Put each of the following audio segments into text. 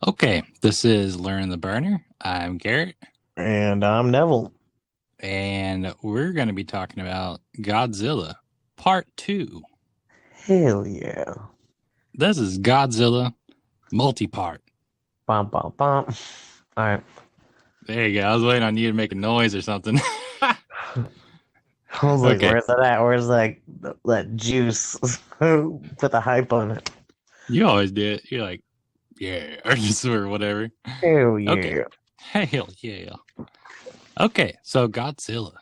Okay, this is Learn the Burner. I'm Garrett, And I'm Neville. and we're going to be talking about Godzilla Part 2. Hell yeah. This is Godzilla multi-part. Bum, bum, bum. All right. There you go. I was waiting on you to make a noise or something. I was like, Okay, where's that at? Where's that juice? Put the hype on it. you always do it. You're like, yeah, or just or whatever. Hell Okay, yeah. hell yeah. Okay, so Godzilla,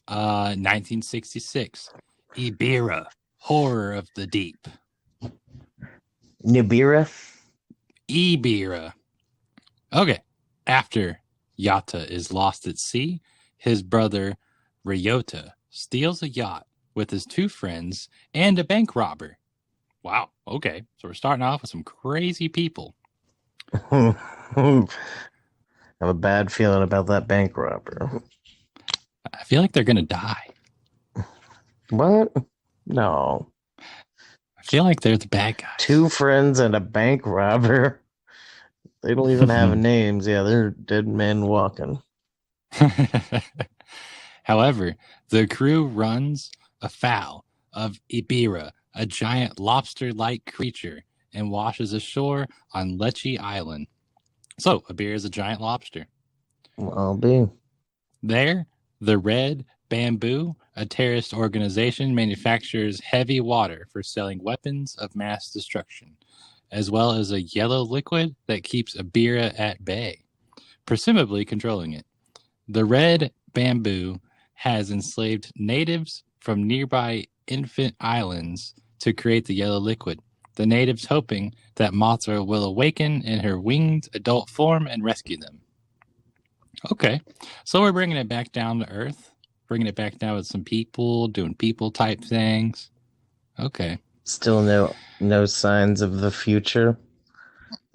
1966, Ibira, Horror of the Deep. Nibiru? Ibira. Okay. After Yata is lost at sea, his brother Ryota steals a yacht with his two friends and a bank robber. Wow. Okay. So we're starting off with some crazy people. I have a bad feeling about that bank robber. I feel like they're going to die. What? No. I feel like they're the bad guys. Two friends and a bank robber. They don't even have names. Yeah, they're dead men walking. However, the crew runs afoul of Ibira, a giant lobster like creature, and washes ashore on Lecce Island. So, Ibira is a giant lobster. I'll be. There, the Red Bamboo, a terrorist organization, manufactures heavy water for selling weapons of mass destruction, as well as a yellow liquid that keeps Ibira at bay, presumably controlling it. The Red Bamboo has enslaved natives from nearby infant islands to create the yellow liquid. The natives hoping that Mothra will awaken in her winged adult form and rescue them. Okay, so we're bringing it back down to Earth, bringing it back down with some people, doing people type things. Okay, Still no signs of the future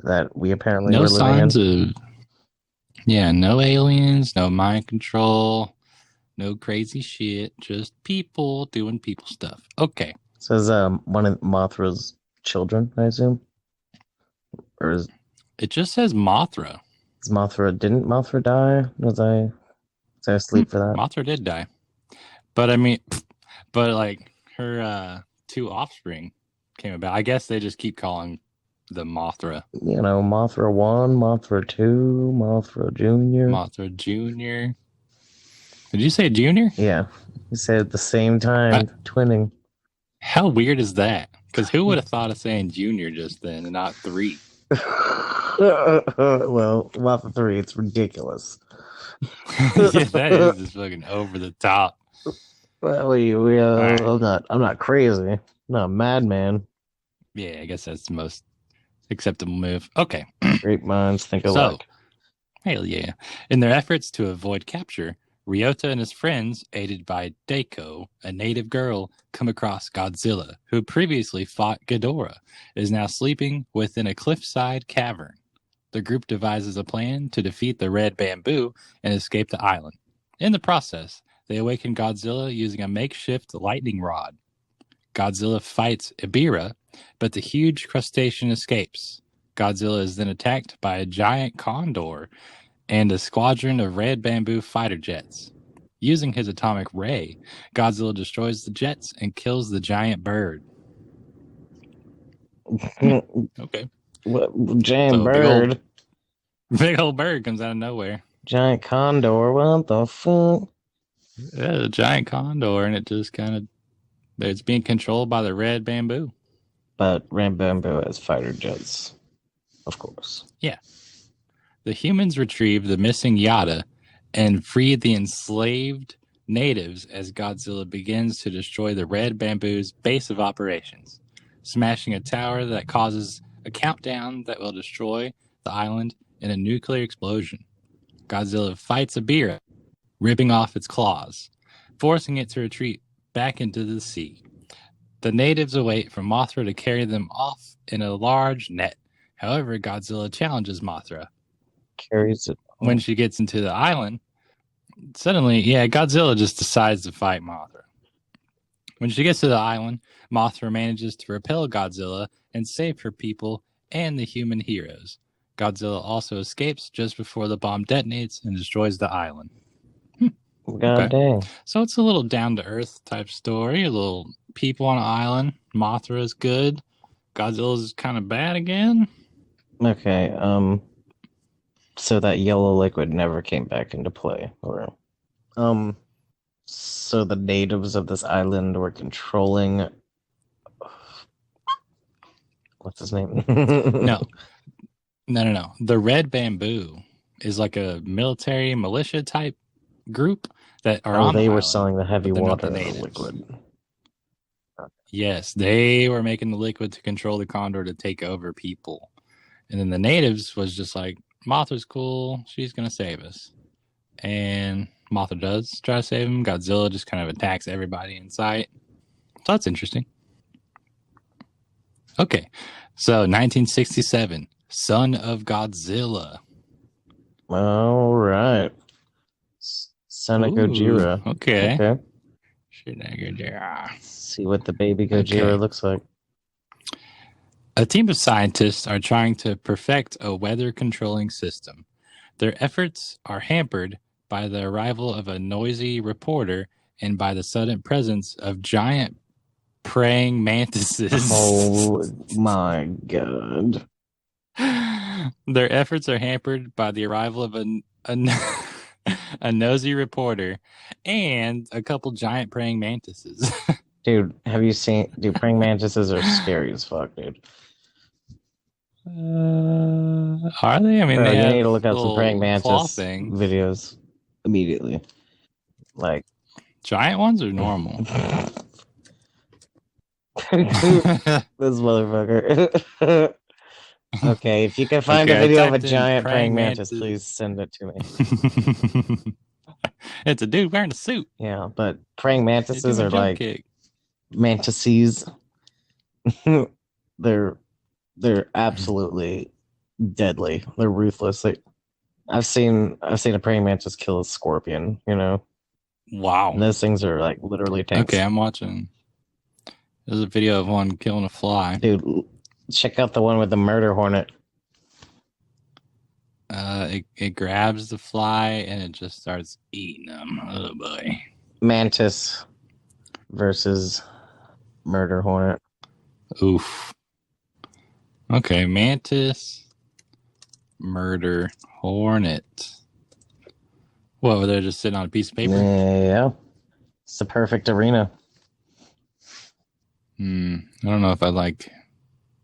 that we apparently no were living signs in. of no aliens, no mind control, no crazy shit, just people doing people stuff. Okay, Says one of Mothra's children, I assume. Or it just says Mothra. is Mothra didn't Mothra die? Was I asleep for that? Mothra did die, but I mean, but like her two offspring came about. I guess they just keep calling the Mothra. You know, Mothra 1, Mothra 2, Mothra Junior. Mothra Junior. Did you say Junior? Yeah. You said at the same time, twinning. How weird is that? Because who would have thought of saying Junior just then and not three? Well, Mothra 3, it's ridiculous. Yeah, that is just fucking over the top. Well, Right. I'm not crazy. I'm not a madman. Yeah, I guess that's the most acceptable move. Okay. Great minds think So, alike. hell yeah. In their efforts to avoid capture, Ryota and his friends, aided by Deiko, a native girl, come across Godzilla, who previously fought Ghidorah, is now sleeping within a cliffside cavern. The group devises a plan to defeat the Red Bamboo and escape the island. In the process, they awaken Godzilla using a makeshift lightning rod. Godzilla fights Ibira, but the huge crustacean escapes. Godzilla is then attacked by a giant condor and a squadron of Red Bamboo fighter jets. Using his atomic ray, Godzilla destroys the jets and kills the giant bird. Okay. What, giant So bird, big old bird comes out of nowhere. giant condor. What the fuck? Yeah, a giant condor, and it just kind of it's being controlled by the Red Bamboo. But Rambambo has fighter jets, of course. Yeah. The humans retrieve the missing Yata and free the enslaved natives as Godzilla begins to destroy the Red Bamboo's base of operations, smashing a tower that causes a countdown that will destroy the island in a nuclear explosion. Godzilla fights Ibira, ripping off its claws, forcing it to retreat back into the sea. The natives await for Mothra to carry them off in a large net. However, Godzilla challenges Mothra. Carries it. When she gets into the island, suddenly, yeah, Godzilla just decides to fight Mothra. When she gets to the island, Mothra manages to repel Godzilla and save her people and the human heroes. Godzilla also escapes just before the bomb detonates and destroys the island. God Okay. dang. So it's a little down-to-earth type story. A little people on an island. Mothra's good. Godzilla's kind of bad again. Okay, so that yellow liquid never came back into play, or so the natives of this island were controlling. What's his name? No. The Red Bamboo is like a military militia type group that are Oh, on the they were island, selling the heavy but they're not the water natives. liquid. Yes, they were making the liquid to control the condor to take over people. And then the natives was just like, Mothra's cool. She's going to save us. And Mothra does try to save him. Godzilla just kind of attacks everybody in sight. So that's interesting. Okay. So 1967, Son of Godzilla. All right. Son of Gojira. Okay. Okay. Gojira. See what the baby Gojira looks like. A team of scientists are trying to perfect a weather controlling system. Their efforts are hampered by the arrival of a noisy reporter and by the sudden presence of giant praying mantises. Oh my god. Their efforts are hampered by the arrival of a nosy reporter and a couple giant praying mantises. Dude, have you seen? Dude, praying mantises are scary as fuck, dude. Are they? I mean, Bro, they you have need to look up some praying little claw mantis things. videos immediately. Like giant ones or normal? this motherfucker. Okay, if you can find a video of a giant praying mantis, please send it to me. It's a dude wearing a suit. Yeah, but praying mantises are like kick. mantises. they're absolutely deadly. They're ruthless. I've seen a praying mantis kill a scorpion. You know. Wow. And those things are like literally tanks. Okay, I'm watching. There's a video of one killing a fly. Dude, check out the one with the murder hornet. It grabs the fly and it just starts eating them. Oh boy. Mantis versus murder hornet. Oof. Okay, mantis, murder hornet. What, were they just sitting on a piece of paper? Yeah. It's the perfect arena. I don't know if I like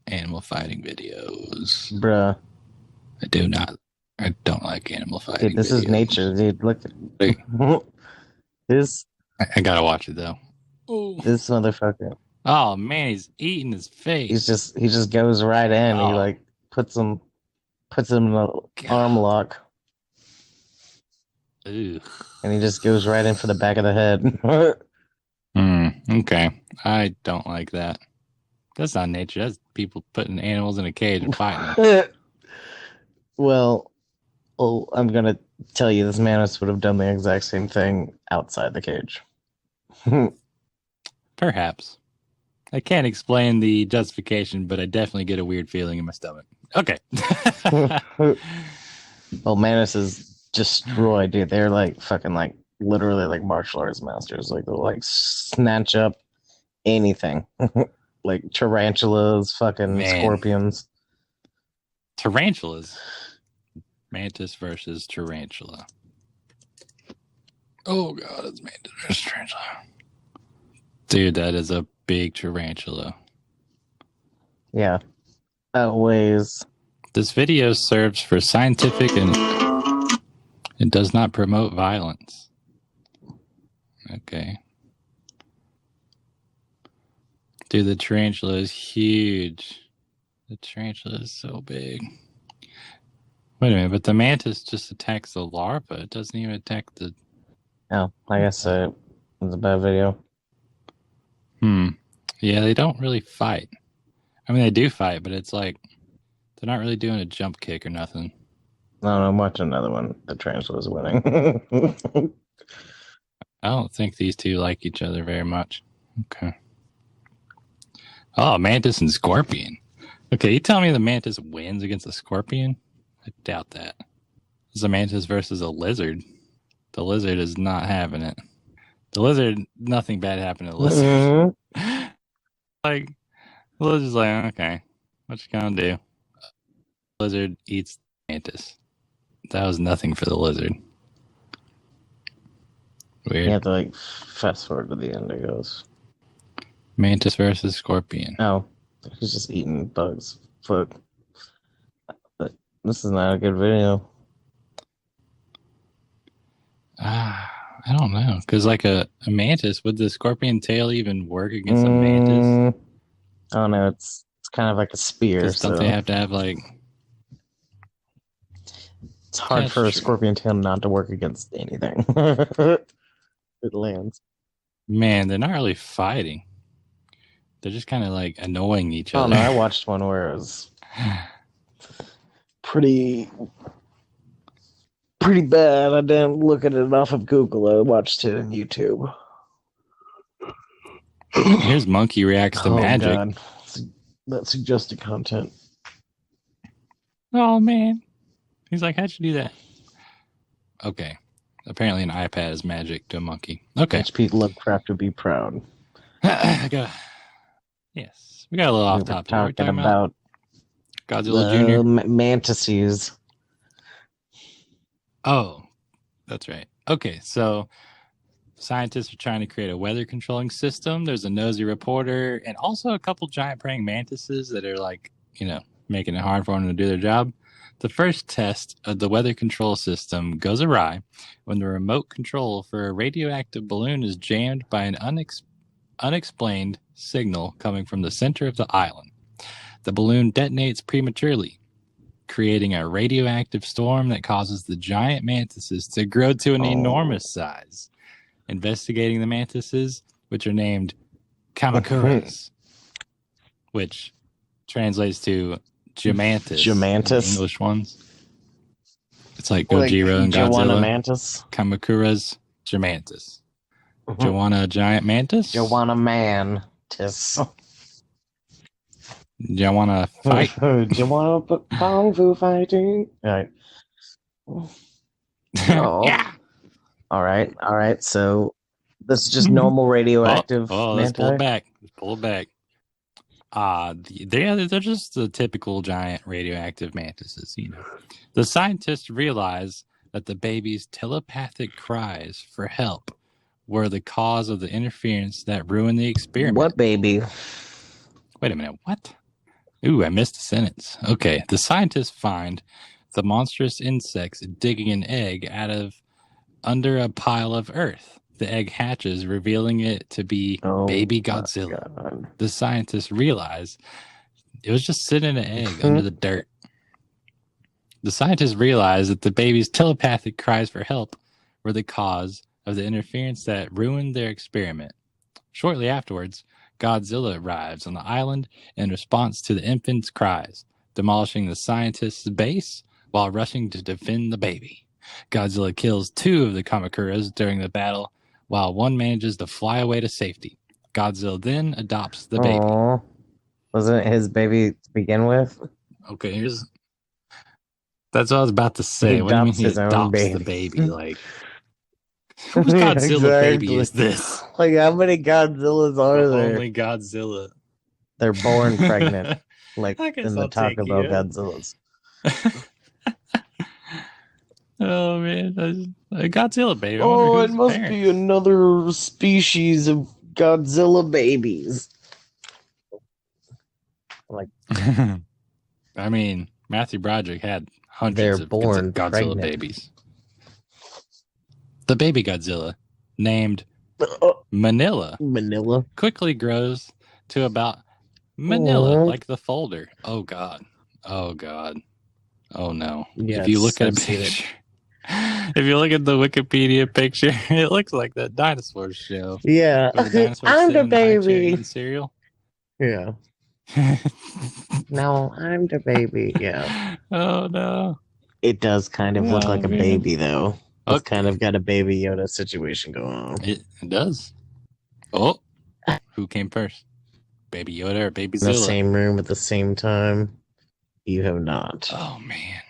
animal fighting videos. Bruh. I don't like animal fighting. Dude, this is nature, dude. Look at this. I gotta watch it though. This motherfucker. Oh man, he's eating his face. He just goes right in. He like puts him in an arm lock. Ugh. And he just goes right in for the back of the head. Okay. I don't like that. That's not nature. That's people putting animals in a cage and fighting them. Well, I'm going to tell you, this mantis would have done the exact same thing outside the cage. Perhaps. I can't explain the justification, but I definitely get a weird feeling in my stomach. Okay. Well, mantises destroy, dude. They're like fucking like literally like martial arts masters. Like they'll like snatch up anything. Like tarantulas, fucking scorpions. Tarantulas. Mantis versus tarantula. Oh god, it's mantis versus tarantula. Dude, that is a big tarantula. Yeah. Outweighs. This video serves for scientific and it does not promote violence. Okay. Dude, the tarantula is huge. The tarantula is so big. Wait a minute, but the mantis just attacks the larva. It doesn't even attack the... Oh, I guess it's a bad video. Yeah, they don't really fight. I mean, they do fight, but it's like they're not really doing a jump kick or nothing. No, I'm watching another one. The tarantula's winning. I don't think these two like each other very much. Okay. Oh, mantis and scorpion. Okay, you tell me the mantis wins against the scorpion? I doubt that. It's a mantis versus a lizard. The lizard is not having it. The lizard, nothing bad happened to the lizard. Like, the lizard's like, okay, what you gonna do? The lizard eats the mantis. That was nothing for the lizard. Weird. You have to like fast forward to the end. It goes mantis versus scorpion. Oh, he's just eating bugs. Fuck. But this is not a good video. I don't know, because like a mantis, would the scorpion tail even work against a mantis? I don't know. It's kind of like a spear. Don't they have to have like? It's hard for a scorpion tail not to work against anything. It lands. Man, they're not really fighting. They're just kind of like annoying each other. Oh no, I watched one where it was pretty bad. I didn't look at it off of Google. I watched it on YouTube. Here's monkey reacts to magic. God. That suggested content. Oh man, he's like, how'd you do that? Okay, apparently an iPad is magic to a monkey. Okay, HP Lovecraft would be proud. Yes, we got a little off topic. We're talking about Godzilla Jr. Mantises. Oh, that's right. Okay, so scientists are trying to create a weather controlling system. There's a nosy reporter and also a couple giant praying mantises that are like, making it hard for them to do their job. The first test of the weather control system goes awry when the remote control for a radioactive balloon is jammed by an unexplained signal coming from the center of the island. The balloon detonates prematurely, creating a radioactive storm that causes the giant mantises to grow to an enormous size. Investigating the mantises, which are named Kamacuras, which translates to Jamantis. English ones. It's like Gojira and Godzilla. Joanna Mantis. Kamacuras, Jamantis. Joanna Giant Mantis? Joanna Mantis. Do you want to fight? Do you want to put Kung Fu fighting? All right. Yeah. All right. So this is just normal radioactive. Let's pull it back. They're just the typical giant radioactive mantises. The scientists realized that the baby's telepathic cries for help were the cause of the interference that ruined the experiment. What baby? Wait a minute. What? Ooh, I missed a sentence. Okay. The scientists find the monstrous insects digging an egg under a pile of earth. The egg hatches, revealing it to be baby Godzilla. The scientists realize it was just sitting in an egg under the dirt. The scientists realized that the baby's telepathic cries for help were the cause of the interference that ruined their experiment. Shortly afterwards, Godzilla arrives on the island in response to the infant's cries, demolishing the scientists' base while rushing to defend the baby. Godzilla kills 2 of the Kamacuras during the battle, while one manages to fly away to safety. Godzilla then adopts the baby. Wasn't it his baby to begin with? Okay, that's what I was about to say. What do you mean he adopts the baby? Like, whose Godzilla baby is this? Like, how many Godzillas are there? Only Godzilla. They're born pregnant, like in the Taco Bell Godzillas. Oh man, a Godzilla baby. Oh, it must be another species of Godzilla babies. Like, I mean, Matthew Broderick had hundreds of Godzilla babies. The baby Godzilla, named Manila, quickly grows to about Manila, like the folder. Oh God. Oh no. Yes, if you look at a picture, if you look at the Wikipedia picture, it looks like that dinosaur show. Yeah. I'm the baby. Cereal. Yeah. No, I'm the baby. Yeah. Oh no. It does kind of look like a baby, though. It's kind of got a baby Yoda situation going on. It does. Oh, who came first? Baby Yoda or Baby Zilla? In the same room at the same time. You have not. Oh man.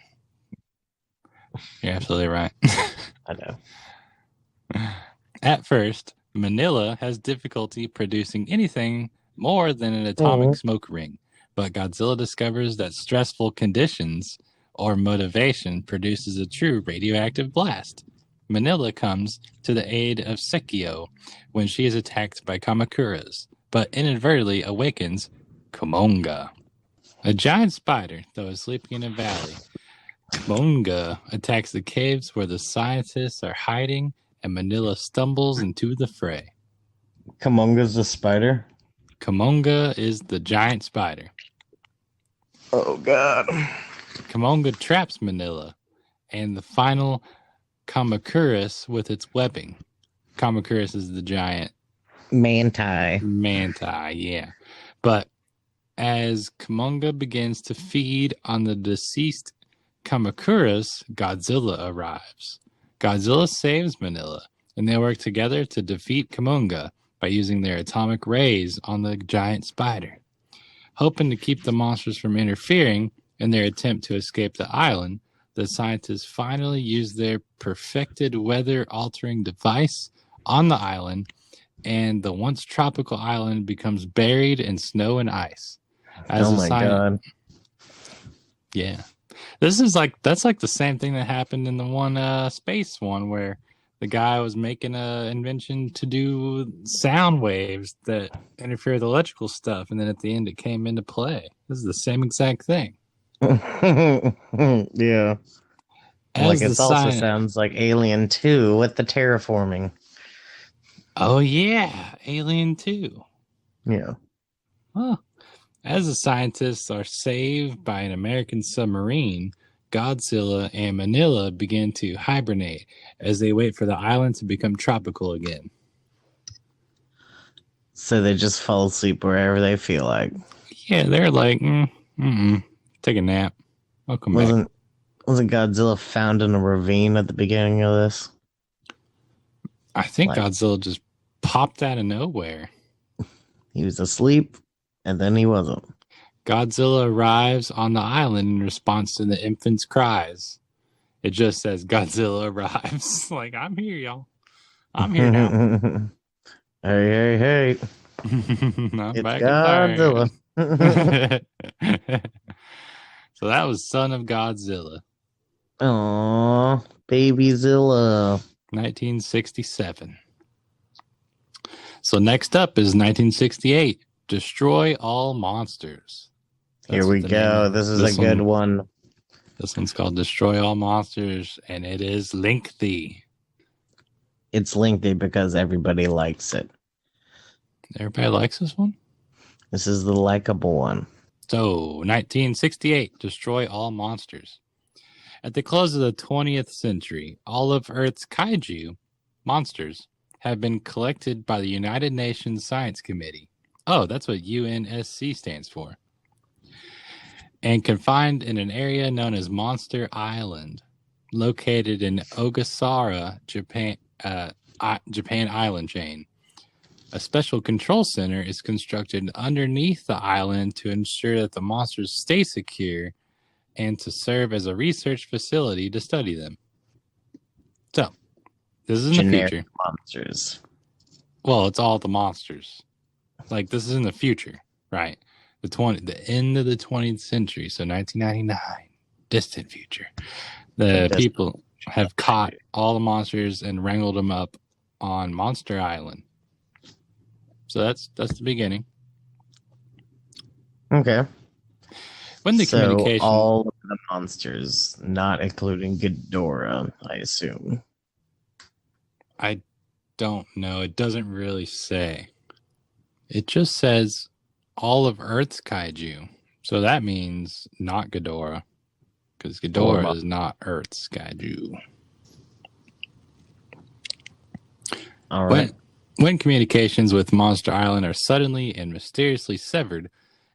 You're absolutely right. I know. At first, Manila has difficulty producing anything more than an atomic Mhm. smoke ring, but Godzilla discovers that stressful conditions or motivation produces a true radioactive blast. Manila comes to the aid of Sekio when she is attacked by Kamakuras, but inadvertently awakens Kumonga, a giant spider that was sleeping in a valley. Kumonga attacks the caves where the scientists are hiding, and Manila stumbles into the fray. Kumonga's the spider. Kumonga is the giant spider. Oh God. Kumonga traps Manila and the final Kamakuras with its webbing. Kamakuras is the giant Manti. manti, yeah. But as Kumonga begins to feed on the deceased Kamakuras, Godzilla arrives. Godzilla saves Manila, and they work together to defeat Kumonga by using their atomic rays on the giant spider. Hoping to keep the monsters from interfering in their attempt to escape the island, the scientists finally use their perfected weather-altering device on the island, and the once tropical island becomes buried in snow and ice. As Oh a my science, God. yeah, that's like the same thing that happened in the one space one where the guy was making a invention to do sound waves that interfere with electrical stuff, and then at the end it came into play. This is the same exact thing. Yeah. Like As the it also science, sounds like Alien 2 with the terraforming. oh yeah, Alien 2. Yeah. Huh. As the scientists are saved by an American submarine, Godzilla and Manila begin to hibernate as they wait for the island to become tropical again. So they just fall asleep wherever they feel like. Yeah, they're like, take a nap. I'll come back. Wasn't Godzilla found in a ravine at the beginning of this? I think Like Godzilla just popped out of nowhere. he was asleep and then he wasn't. Godzilla arrives on the island in response to the infant's cries. It just says Godzilla arrives. Like, I'm here, y'all. I'm here now. Hey, hey, hey. I'm It's back in Thailand. Godzilla. So that was Son of Godzilla, Aww, Babyzilla. 1967. So next up is 1968, Destroy All Monsters. Here That's what we the name go. of This is a good one. This one's called Destroy All Monsters, and it is lengthy. It's lengthy because everybody likes it. Everybody likes this one? This is the likable one. So, 1968, Destroy All Monsters. At the close of the 20th century, all of Earth's kaiju, monsters, have been collected by the United Nations Science Committee. Oh, that's what UNSC stands for. And confined in an area known as Monster Island, located in Ogasawara, Japan island chain. A special control center is constructed underneath the island to ensure that the monsters stay secure and to serve as a research facility to study them. So, this is in Generic the future. monsters. Well, it's all the monsters. Like, this is in the future, right? The end of the 20th century, so 1999, distant future. The people have caught all the monsters and wrangled them up on Monster Island. So that's the beginning. Okay. When the So communication, all of the monsters, not including Ghidorah, I assume. I don't know. It doesn't really say. It just says all of Earth's kaiju. So that means not Ghidorah, because Ghidorah is not Earth's kaiju. All right. When communications with Monster Island are suddenly and mysteriously severed,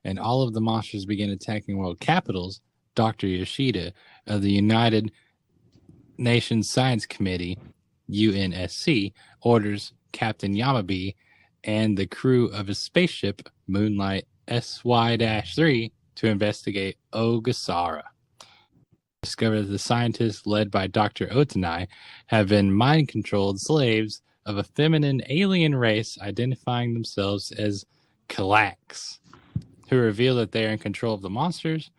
and all of the monsters begin attacking world capitals, Dr. Yoshida of the United Nations Science Committee, UNSC, orders Captain Yamabe and the crew of his spaceship, Moonlight SY-3, to investigate Ogasawara. discover that the scientists led by Dr. Otanai have been mind-controlled slaves of a feminine alien race identifying themselves as Kalaks, who reveal that they are in control of the monsters.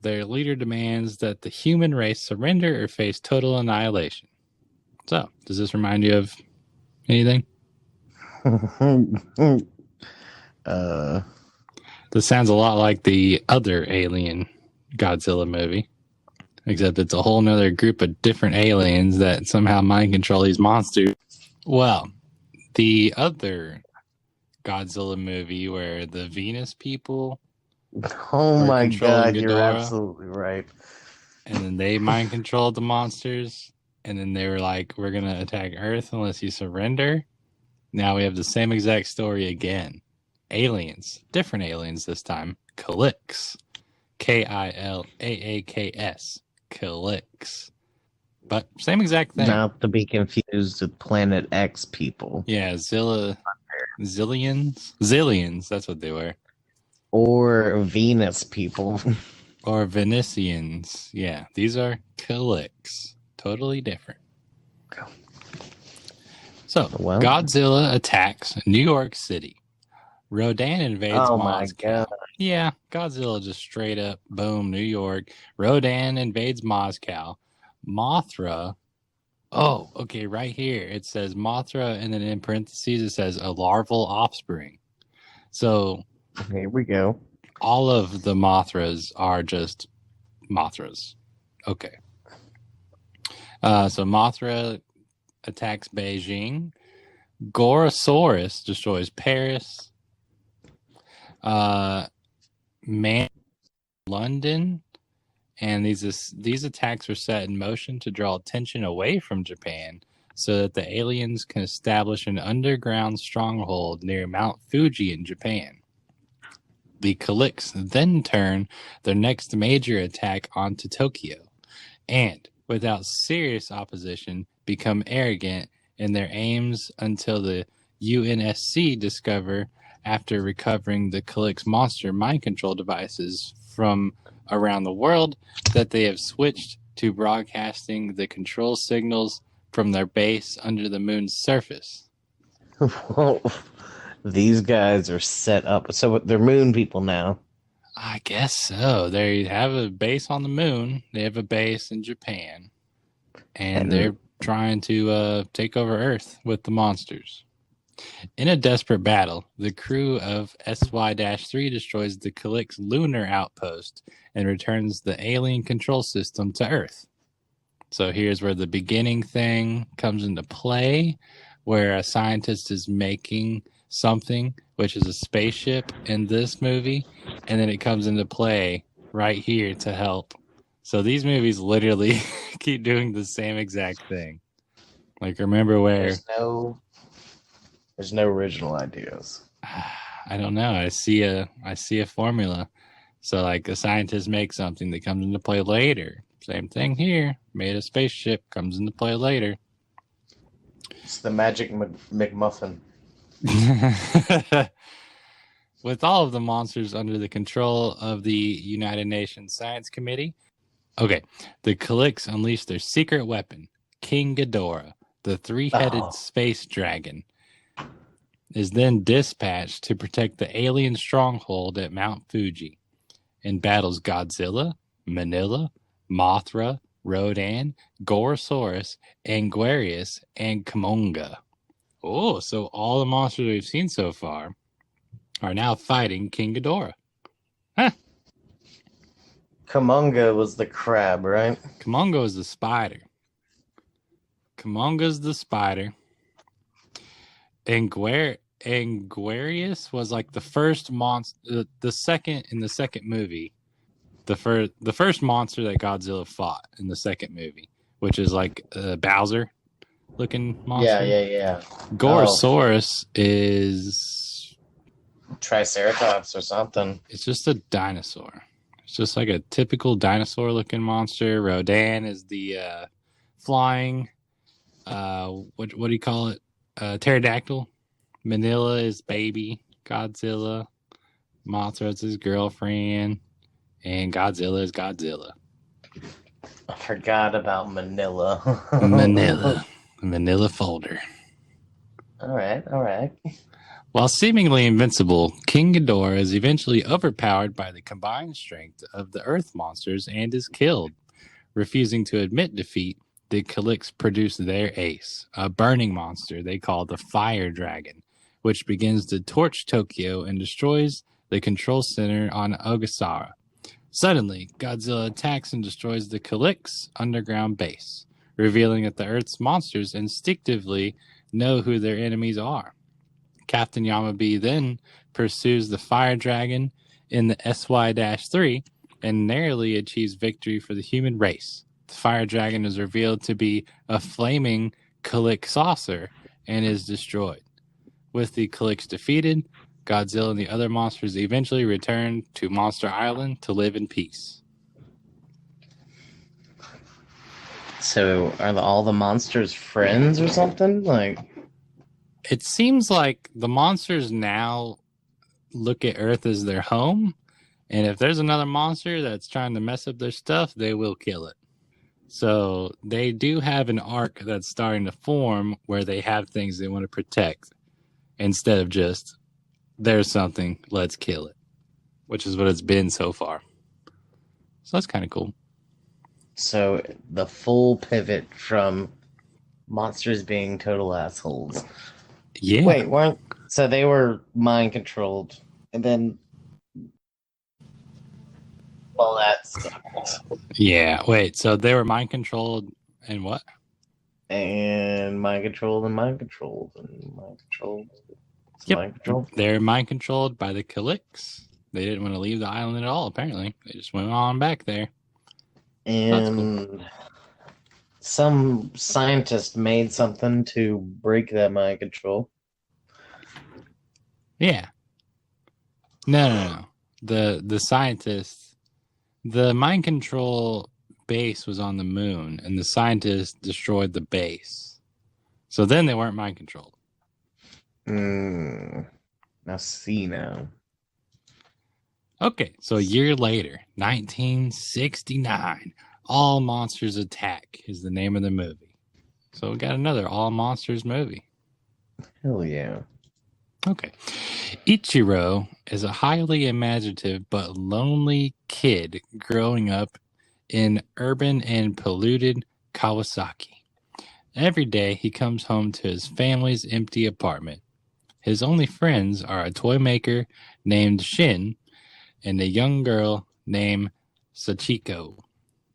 Their leader demands that the human race surrender or face total annihilation. So, does this remind you of anything? uh, This sounds a lot like the other alien Godzilla movie, except it's a whole nother group of different aliens that somehow mind control these monsters. Well, the other Godzilla movie where the Venus people oh were my controlling god, you're Ghidorah, absolutely right. and then they mind controlled the monsters, and then they were like, "We're gonna attack Earth unless you surrender." Now we have the same exact story again. Aliens, different aliens this time. Kalix, Kilaaks, Kalix, but same exact thing. Not to be confused with Planet X people. Yeah, zillions. That's what they were. Or Venus people. Or Venetians. Yeah, these are Kalix. Totally different. So, Well, Godzilla attacks New York City. Rodan invades oh my Moscow. god. Yeah, Godzilla just straight up, boom, New York. Rodan invades Moscow. Mothra. Oh, okay, right here. It says Mothra, and then in parentheses, it says a larval offspring. So, Here we go. all of the Mothras are just Mothras. Okay. So Mothra attacks Beijing. Gorosaurus destroys Paris. Man, London, and these attacks were set in motion to draw attention away from Japan, so that the aliens can establish an underground stronghold near Mount Fuji in Japan. The Kalix then turn their next major attack onto Tokyo, and, without serious opposition, become arrogant in their aims until the UNSC discover, after recovering the Kalix monster mind control devices from around the world, that they have switched to broadcasting the control signals from their base under the moon's surface. Well, these guys are set up. So they're moon people now. I guess so. They have a base on the moon. They have a base in Japan. And they're trying to take over Earth with the monsters. In a desperate battle, the crew of SY-3 destroys the Kalix lunar outpost and returns the alien control system to Earth. So here's where the beginning thing comes into play, where a scientist is making something, which is a spaceship in this movie, and then it comes into play right here to help. So these movies literally keep doing the same exact thing. Like, remember where... There's no original ideas. I don't know. I see a formula. So, like, a scientist makes something that comes into play later. Same thing here. Made a spaceship, comes into play later. It's the magic McMuffin. With all of the monsters under the control of the United Nations Science Committee. Okay, the Kalix unleash their secret weapon, King Ghidorah, the three-headed space dragon, is then dispatched to protect the alien stronghold at Mount Fuji, and battles Godzilla, Manila, Mothra, Rodan, Gorosaurus, Anguirus, and Kumonga. Oh, so all the monsters we've seen so far are now fighting King Ghidorah. Huh. Kumonga was the crab, right? Kumonga is the spider. Kumonga's the spider. Anguirus was like the first monster, the second in the second movie. The first monster that Godzilla fought in the second movie, which is like a Bowser looking monster. Yeah. Gorosaurus is Triceratops or something. It's just a dinosaur. It's just like a typical dinosaur looking monster. Rodan is the flying what do you call it? Pterodactyl. Manila is baby Godzilla. Mothra is his girlfriend. And Godzilla is Godzilla. I forgot about Manila. Manila folder. All right. While seemingly invincible, King Ghidorah is eventually overpowered by the combined strength of the Earth monsters and is killed. Refusing to admit defeat, the Calyx produce their ace, a burning monster they call the Fire Dragon, which begins to torch Tokyo and destroys the control center on Ogasawara. Suddenly, Godzilla attacks and destroys the Calyx underground base, revealing that the Earth's monsters instinctively know who their enemies are. Captain Yamabe then pursues the Fire Dragon in the SY-3 and narrowly achieves victory for the human race. The Fire Dragon is revealed to be a flaming Calyx saucer and is destroyed. With the Calyx defeated, Godzilla and the other monsters eventually return to Monster Island to live in peace. So, are all the monsters friends or something? Like, it seems like the monsters now look at Earth as their home, and if there's another monster that's trying to mess up their stuff, they will kill it. So they do have an arc that's starting to form where they have things they want to protect instead of just, there's something, let's kill it, which is what it's been so far. So that's kind of cool. So the full pivot from monsters being total assholes. Yeah. Wait, so they were mind controlled, and then all that stuff. Yeah. Wait. So they were mind controlled and what? And mind controlled and mind controlled and mind controlled. Yep. Mind controlled. They're mind controlled by the Calyx. They didn't want to leave the island at all, apparently. They just went on back there. And cool. Some scientist made something to break that mind control. Yeah. No. The scientists, the mind control base was on the moon, and the scientists destroyed the base. So then they weren't mind controlled. Now see now. Okay, so a year later, 1969, All Monsters Attack is the name of the movie. So we got another All Monsters movie. Hell yeah. Okay. Ichiro is a highly imaginative but lonely kid growing up in urban and polluted Kawasaki. Every day he comes home to his family's empty apartment. His only friends are a toy maker named Shin and a young girl named Sachiko.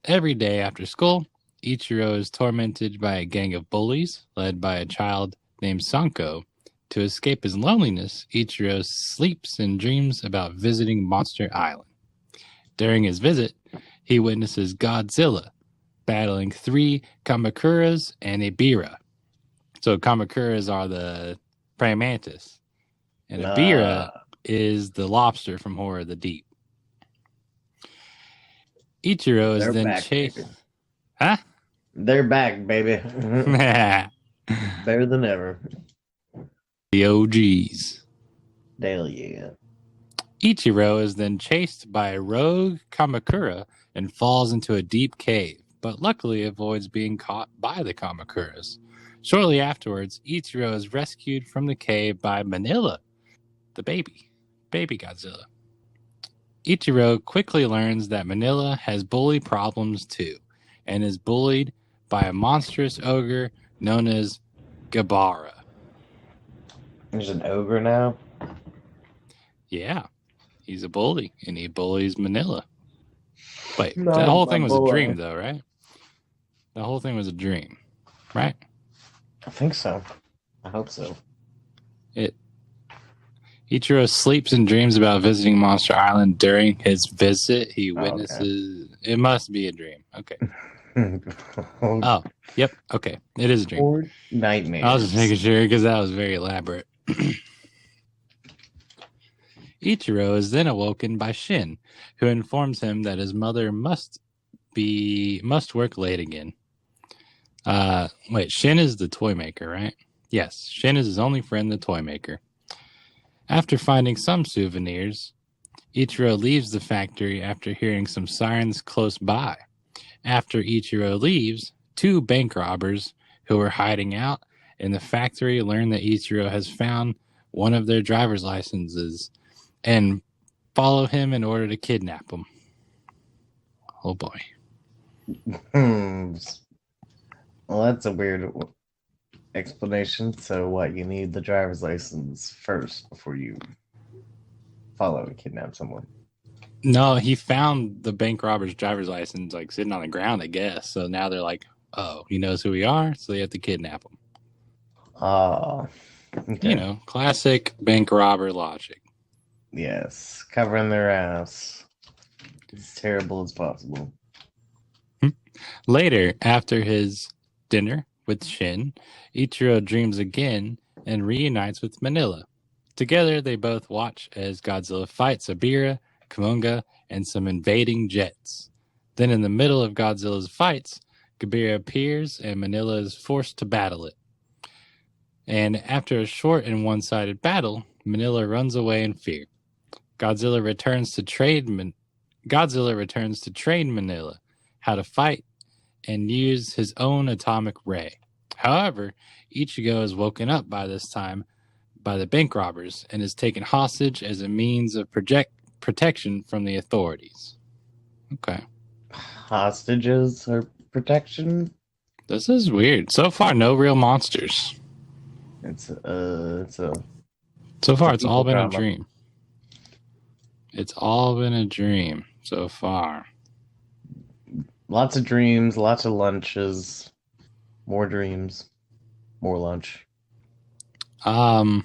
Every day after school, Ichiro is tormented by a gang of bullies led by a child named Sanko. To escape his loneliness, Ichiro sleeps and dreams about visiting Monster Island. During his visit, he witnesses Godzilla battling 3 Kamakuras and a Bira. So Kamakuras are the praying mantis, and a Bira is the lobster from Horror of the Deep. Ichiro is then chased. Huh? They're back, baby. Better than ever. The OGs. Hell yeah. Ichiro is then chased by a rogue Kamakura and falls into a deep cave, but luckily avoids being caught by the Kamakuras. Shortly afterwards, Ichiro is rescued from the cave by Manila, the baby Godzilla. Ichiro quickly learns that Manila has bully problems too, and is bullied by a monstrous ogre known as Gabara. There's an ogre now? Yeah, he's a bully, and he bullies Manila. Wait, that whole thing was a dream, though, right? The whole thing was a dream, right? I think so. I hope so. Ichiro sleeps and dreams about visiting Monster Island. During his visit, he witnesses... Okay. It must be a dream. Okay. Oh, yep. Okay. It is a dream. Or nightmares. I was just making sure because that was very elaborate. Ichiro is then awoken by Shin, who informs him that his mother must work late again. Wait, Shin is the toy maker, right? Yes, Shin is his only friend, the toy maker. After finding some souvenirs, Ichiro leaves the factory after hearing some sirens close by. After Ichiro leaves, two bank robbers who were hiding out in the factory learn that Ichiro has found one of their driver's licenses and follow him in order to kidnap him. Oh boy. Well, that's a weird explanation. So, what? You need the driver's license first before you follow and kidnap someone? No, he found the bank robber's driver's license like sitting on the ground, I guess. So now they're like, oh, he knows who we are, so they have to kidnap him. Oh, okay. Classic bank robber logic. Yes, covering their ass as terrible as possible. Later, after his dinner with Shin, Ichiro dreams again and reunites with Manila. Together, they both watch as Godzilla fights Abira, Kumonga, and some invading jets. Then, in the middle of Godzilla's fights, Gabira appears and Manila is forced to battle it. And after a short and one-sided battle, Manila runs away in fear. Godzilla returns to train Manila how to fight and use his own atomic ray. However, Ichigo is woken up by this time by the bank robbers and is taken hostage as a means of protection from the authorities. Okay. Hostages or protection? This is weird. So far, no real monsters. It's a So far, it's all people been a drama. dream. It's all been a dream so far. Lots of dreams, lots of lunches, more dreams, more lunch. Out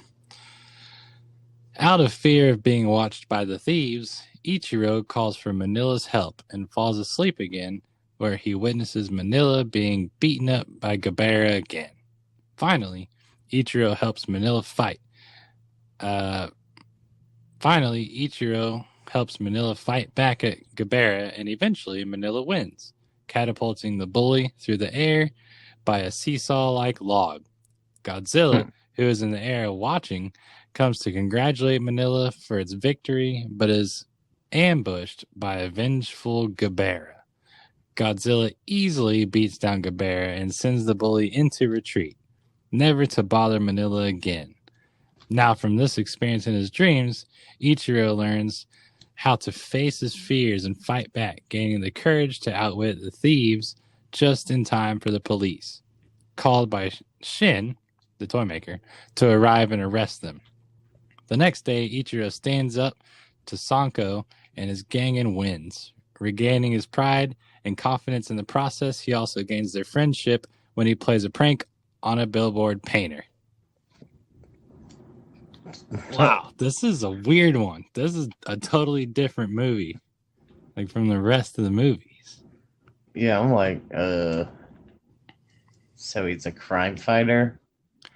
of fear of being watched by the thieves, Ichiro calls for Manila's help and falls asleep again, where he witnesses Manila being beaten up by Gabara again. Finally, Ichiro helps Manila fight. Ichiro helps Manila fight back at Gabara, and eventually Manila wins, catapulting the bully through the air by a seesaw-like log. Godzilla, who is in the air watching, comes to congratulate Manila for its victory, but is ambushed by a vengeful Gabara. Godzilla easily beats down Gabara and sends the bully into retreat, never to bother Manila again. Now, from this experience in his dreams, Ichiro learns how to face his fears and fight back, gaining the courage to outwit the thieves just in time for the police, called by Shin, the toy maker, to arrive and arrest them. The next day, Ichiro stands up to Sanko and his gang and wins. Regaining his pride and confidence in the process, he also gains their friendship when he plays a prank on a billboard painter. Wow, this is a weird one. This is a totally different movie, like from the rest of the movies. Yeah, I'm like, so he's a crime fighter,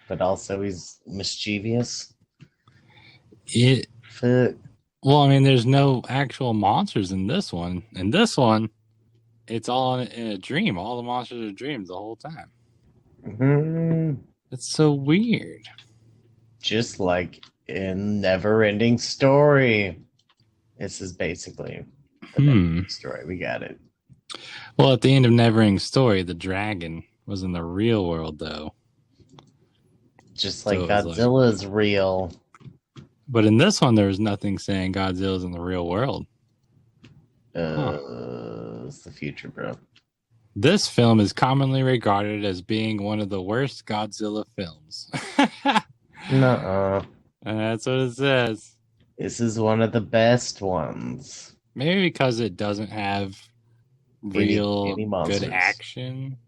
but also he's mischievous. Fuck. Well, I mean, there's no actual monsters in this one. In this one, it's all in a dream. All the monsters are dreams the whole time. Mm-hmm. It's so weird. Just like in Never Ending Story. This is basically the Never Story. We got it. Well, at the end of Neverending Story, the dragon was in the real world, though. Just like Godzilla is real. But in this one, there was nothing saying Godzilla's in the real world. It's the future, bro. This film is commonly regarded as being one of the worst Godzilla films. Nuh-uh. And that's what it says. This is one of the best ones. Maybe because it doesn't have real good action.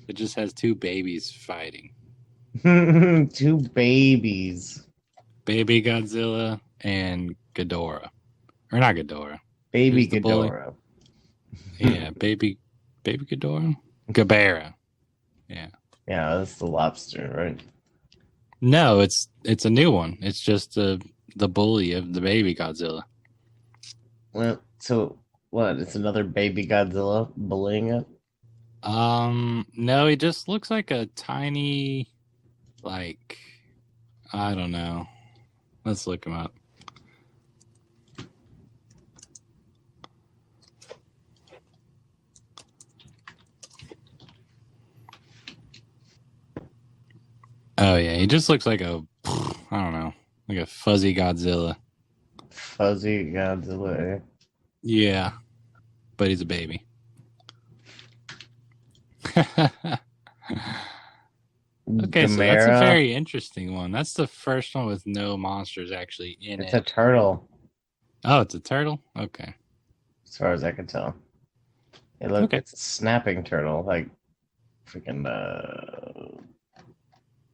It just has two babies fighting. Two babies. Baby Godzilla and Ghidorah. Or not Ghidorah. Baby Ghidorah. Yeah, baby Ghidorah? Gabara. Yeah. Yeah, that's the lobster, right? No, it's a new one. It's just the bully of the baby Godzilla. Well, so what? It's another baby Godzilla bullying it? No, he just looks like a tiny, like, I don't know. Let's look him up. Oh yeah, he just looks like a I don't know, like a fuzzy Godzilla. Fuzzy Godzilla. Yeah, but he's a baby. Okay, so that's a Gamera. very interesting one. That's the first one with no monsters actually in It's it. a turtle, Oh, it's a turtle? Okay. as far as I can tell. Okay. It's a snapping turtle, like freaking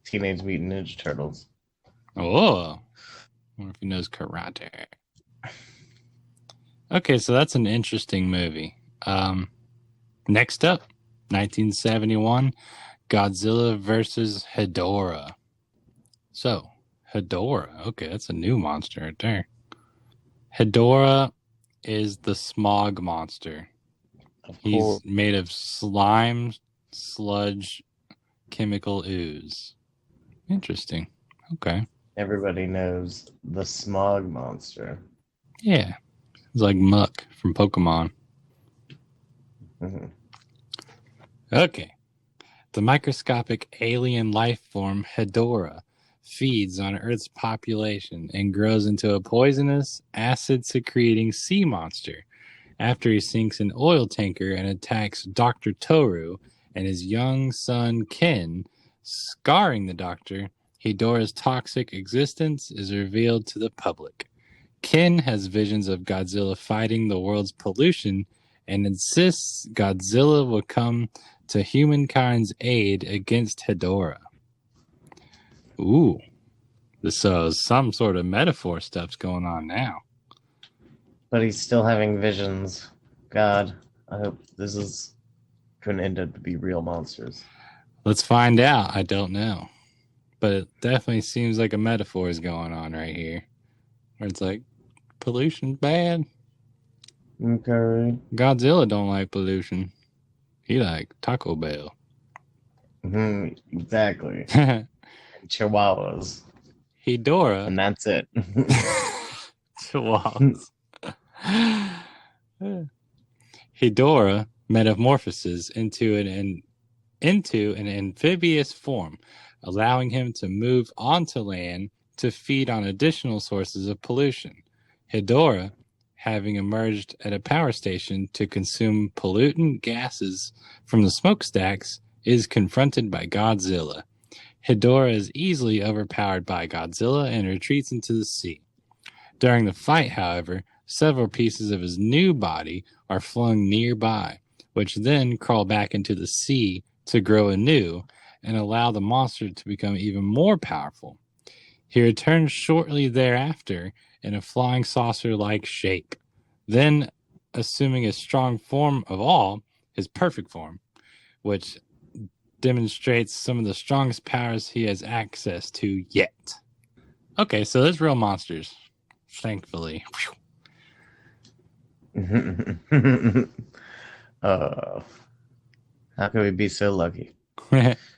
Teenage Mutant Ninja Turtles. Oh, I wonder if he knows karate. Okay, so that's an interesting movie. Next up, 1971, Godzilla versus Hedorah. So, Hedorah, okay, that's a new monster right there. Hedorah is the smog monster. Of course, He's made of slime, sludge, chemical ooze. Interesting. Okay. everybody knows the smog monster. Yeah. It's like Muck from Pokemon. Mhm. Okay. The microscopic alien life form Hedorah feeds on Earth's population and grows into a poisonous, acid secreting sea monster after he sinks an oil tanker and attacks Dr. Toru and his young son Ken, scarring the doctor. Hedorah's toxic existence is revealed to the public. Ken has visions of Godzilla fighting the world's pollution and insists Godzilla will come to humankind's aid against Hedorah. Ooh, so some sort of metaphor stuff's going on now. But he's still having visions. God, I hope this is going to end up to be real monsters. Let's find out. I don't know. But it definitely seems like a metaphor is going on right here. Where it's like, pollution's bad. Okay. Godzilla don't like pollution. He like Taco Bell. Exactly. Chihuahuas. Hedorah. And that's it. Chihuahuas. Hedorah metamorphoses into an amphibious form, allowing him to move onto land to feed on additional sources of pollution. Hedorah, having emerged at a power station to consume pollutant gases from the smokestacks, is confronted by Godzilla. Hedorah is easily overpowered by Godzilla and retreats into the sea. During the fight, however, several pieces of his new body are flung nearby, which then crawl back into the sea to grow anew and allow the monster to become even more powerful. He returns shortly thereafter in a flying saucer-like shape, then assuming a strong form of all, his perfect form, which demonstrates some of the strongest powers he has access to yet. Okay, so there's real monsters, thankfully. uh, how can we be so lucky?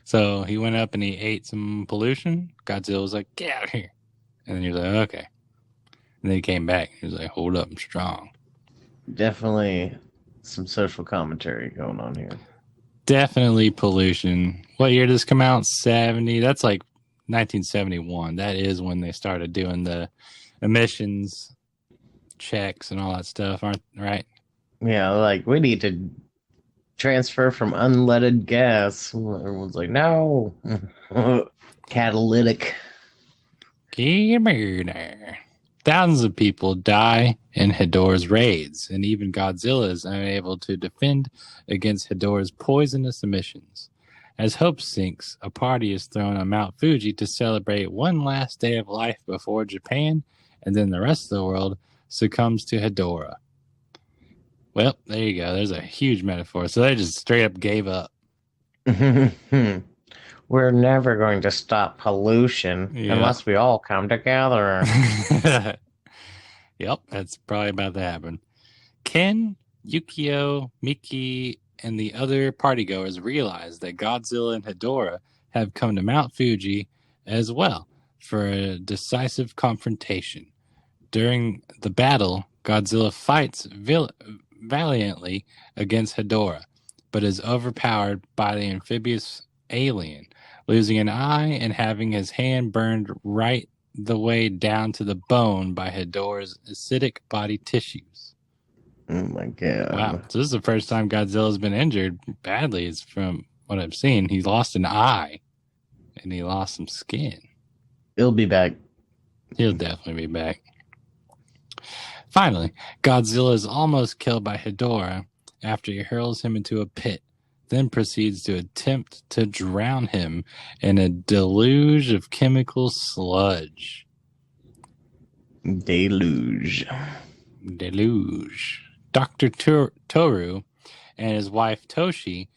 So he went up and he ate some pollution. Godzilla was like, get out of here. And then he was like, okay. And then he came back. He was like, hold up, I'm strong. Definitely some social commentary going on here. Definitely pollution. What year did this come out? 70. That's like 1971. That is when they started doing the emissions checks and all that stuff, aren't right? Yeah, like we need to transfer from unleaded gas. Everyone's like, no. Catalytic. Get there. Thousands of people die in Hedorah's raids, and even Godzilla is unable to defend against Hedorah's poisonous emissions. As hope sinks, a party is thrown on Mount Fuji to celebrate one last day of life before Japan, and then the rest of the world succumbs to Hedorah. Well, there you go. There's a huge metaphor. So they just straight up gave up. We're never going to stop pollution Yeah. unless we all come together. Yep, that's probably about to happen. Ken, Yukio, Miki, and the other partygoers realize that Godzilla and Hedorah have come to Mount Fuji as well for a decisive confrontation. During the battle, Godzilla fights valiantly against Hedorah, but is overpowered by the amphibious alien, losing an eye and having his hand burned right the way down to the bone by Hedorah's acidic body tissues. Oh my Wow. god. So this is the first time Godzilla's been injured badly. It's from what I've seen. He's lost an eye and he lost some skin. He'll be back. He'll definitely be back. Finally, Godzilla is almost killed by Hedorah after he hurls him into a pit, then proceeds to attempt to drown him in a deluge of chemical sludge. Deluge. Dr. Toru and his wife Toshi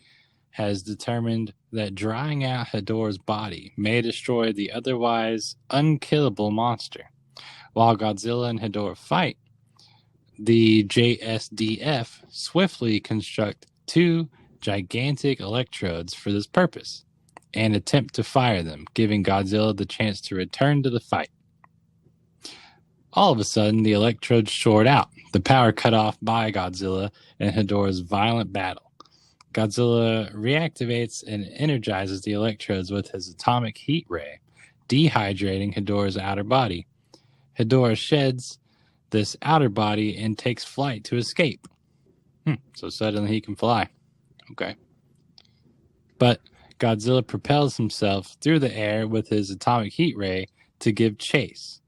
has determined that drying out Hedorah's body may destroy the otherwise unkillable monster. While Godzilla and Hedorah fight, the JSDF swiftly construct 2 gigantic electrodes for this purpose and attempt to fire them, giving Godzilla the chance to return to the fight. All of a sudden, the electrodes short out, the power cut off by Godzilla and Hedorah's violent battle. Godzilla reactivates and energizes the electrodes with his atomic heat ray, dehydrating Hedorah's outer body. Hedorah sheds this outer body and takes flight to escape. So suddenly he can fly. Okay. But Godzilla propels himself through the air with his atomic heat ray to give chase.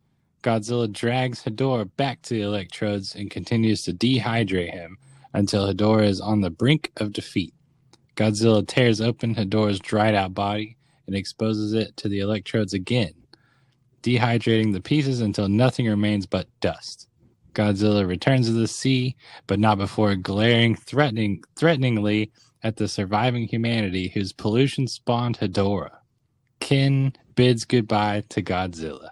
Godzilla drags Hedorah back to the electrodes and continues to dehydrate him until Hedorah is on the brink of defeat. Godzilla tears open Hedorah's dried out body and exposes it to the electrodes again, dehydrating the pieces until nothing remains but dust. Godzilla returns to the sea, but not before glaring threateningly at the surviving humanity whose pollution spawned Hedorah. Ken bids goodbye to Godzilla.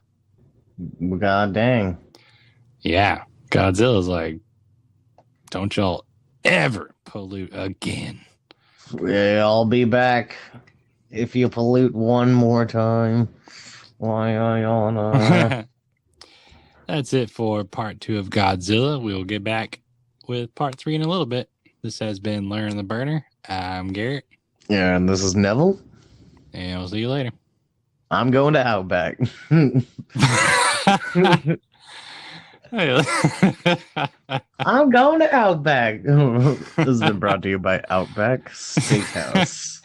God dang. Yeah, Godzilla's like, don't y'all ever pollute again. I'll be back if you pollute one more time. Why I wanna? That's it for part 2 of Godzilla. We will get back with part 3 in a little bit. This has been Learn the Burner. I'm Garrett. Yeah, and this is Neville. And we'll see you later. I'm going to Outback. I'm going to Outback. This has been brought to you by Outback Steakhouse.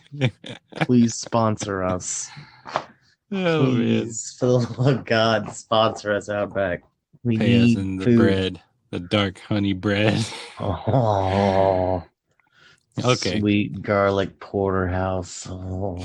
Please sponsor us. Oh, Please, for the love of God, sponsor us, Outback. We pay us need in the food. bread, the dark honey bread. Oh, Okay. sweet garlic porterhouse. Oh.